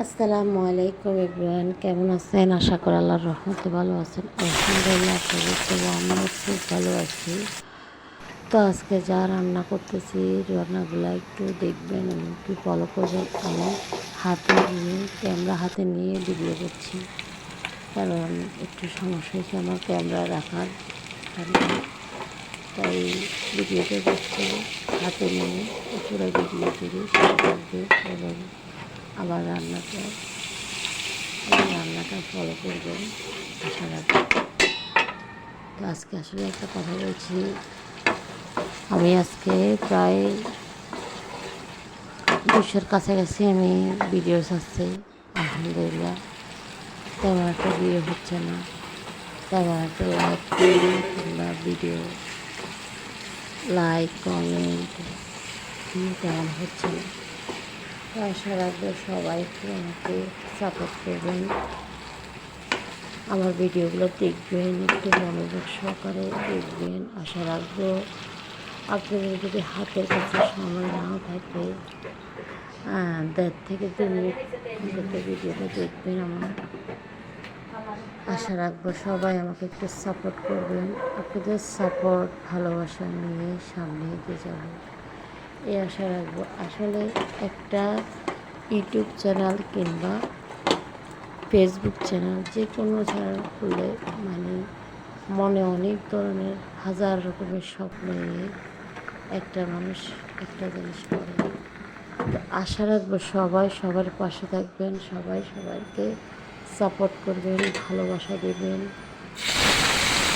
আসসালামু আলাইকুম এভরিওয়ান, কেমন আছেন? আশা করি আল্লাহর রহমতে ভালো আছেন। আলহামদুলিল্লাহ, আপনাদের তো আমিও খুব ভালো আছি। তো আজকে যা রান্না করতেছি, রান্নাগুলো একটু দেখবেন এবং একটু ফলো করবেন। আমি ক্যামেরা হাতে নিয়ে ভিডিও করছি, কারণ একটু সমস্যা হয়েছে আমার ক্যামেরা রাখার এখানে। তাই ভিডিওটা করছি হাতে নিয়ে, পুরো ভিডিও জুড়ে সাথে থাকবে এবং আবার রান্নাটা ফলো করবেন আশা রাখি। তো আজকে আসলে একটা কথা বলছি, আমি আজকে প্রায় 200-র কাছাকাছি আমি ভিডিও ছাড়ছি। আলহামদুলিল্লাহ, তেমন একটা ভিডিও হচ্ছে না, তেমন একটা কিংবা ভিডিও লাইক কমেন্ট তেমন হচ্ছে না। তো আশা রাখবো সবাই একটু আমাকে সাপোর্ট করবেন, আমার ভিডিওগুলো দেখবেন, একটু মনোযোগ সহকারে দেখবেন। আশা রাখবো আপনাদের যদি হাতের কাছে সময় নাও থাকে, 1.5 থেকে 2 মিনিট অন্তত ভিডিওটা দেখবেন আমার। আশা রাখবো সবাই আমাকে একটু সাপোর্ট করবেন। আপনাদের সাপোর্ট ভালোবাসা নিয়ে সামনে এগিয়ে যাব, এই আশা রাখবো। আসলে একটা ইউটিউব চ্যানেল কিংবা ফেসবুক চ্যানেল, যে কোনো চ্যানেল খুললে মনে অনেক ধরনের হাজার রকমের স্বপ্ন নিয়ে একটা মানুষ একটা জিনিস করে। তো আশা রাখবো সবাই সবার পাশে থাকবেন, সবাই সবাইকে সাপোর্ট করবেন, ভালোবাসা দেবেন।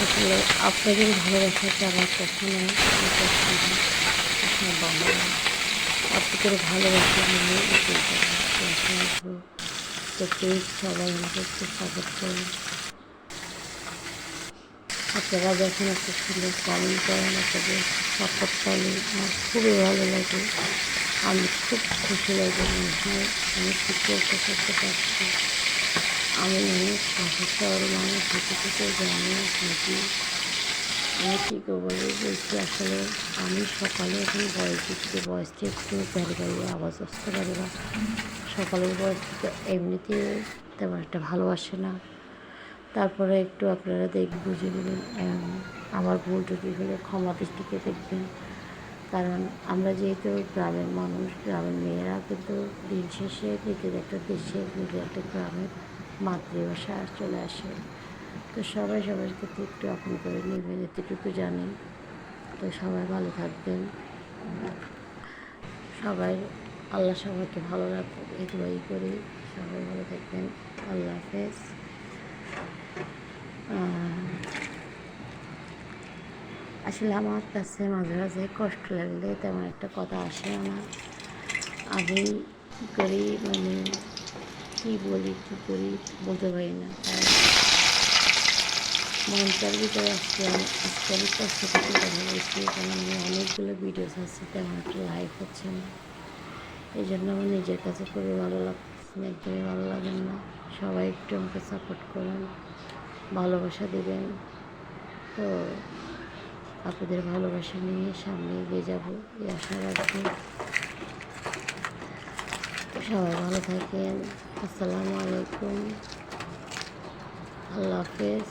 আসলে আপনাদের ভালোবাসাটা আমার কখনো সম্ভব না, আপনাদের ভালোবাসা নিয়ে এগিয়ে যাবো। আশা রাখবো তো প্লিজ সবাই আমাকে একটু সাপোর্ট করুন। আপনারা যখন একটা সুন্দর কমেন্ট করেন, আপনাদের সাপোর্ট পাইলে আমার খুবই ভালো লাগে, আমি খুব খুশি লাগে। মনে হয় আমি কিছু একটা করতে পারছি। আমি অনেক সহজ মানুষ হতে থেকে জানি নাকি আমি ঠিক বলছি। আসলে আমি সকালে এখন বয়সটি একটু গাড়ি আওয়াজ আসতে পারে, বা সকালের বয়সটি তো এমনিতে তেমন একটা ভালোবাসে না। তারপরে একটু আপনারা বুঝে নেবেন, আমার ভুল ত্রুটি হলে ক্ষমা দৃষ্টিতে দেখবেন। কারণ আমরা যেহেতু গ্রামের মানুষ, গ্রামের মেয়েরা কিন্তু দিন শেষে নিজের একটা দেশের, নিজের একটা গ্রামের মাতৃভাষা চলে আসে। তো সবাই সবার ক্ষেত্রে একটু আপন করে নেবেন, এতটুকু জানি। তো সবাই ভালো থাকবেন, সবাই আল্লাহ সবাইকে ভালো রাখুন, এই দোয়াই করি। সবাই ভালো থাকবেন, আল্লাহ হাফেজ। আসলে আমার কাছে মাঝে মাঝে কষ্ট লাগলে তেমন একটা কথা আসে আমার। আমি কী করি, কী বলি কী করি বলতে পারি না, কারণ মনটার ভিতরে আজকে আমি কষ্ট করতে কথা বলছি, কারণ আমি অনেকগুলো ভিডিও ছাড়ছি, তেমন একটা লাইভ হচ্ছে না। এই জন্য আমার নিজের কাছে খুবই ভালো লাগছে না, একদমই ভালো লাগেন না। সবাই একটু আমাকে সাপোর্ট করেন, ভালোবাসা দেবেন। তো আপনাদের ভালোবাসা নিয়ে সামনে এগিয়ে যাবো, এই আশা রাখবো। সবাই ভালো থাকেন, আসসালামু আলাইকুম, আল্লাহ হাফেজ।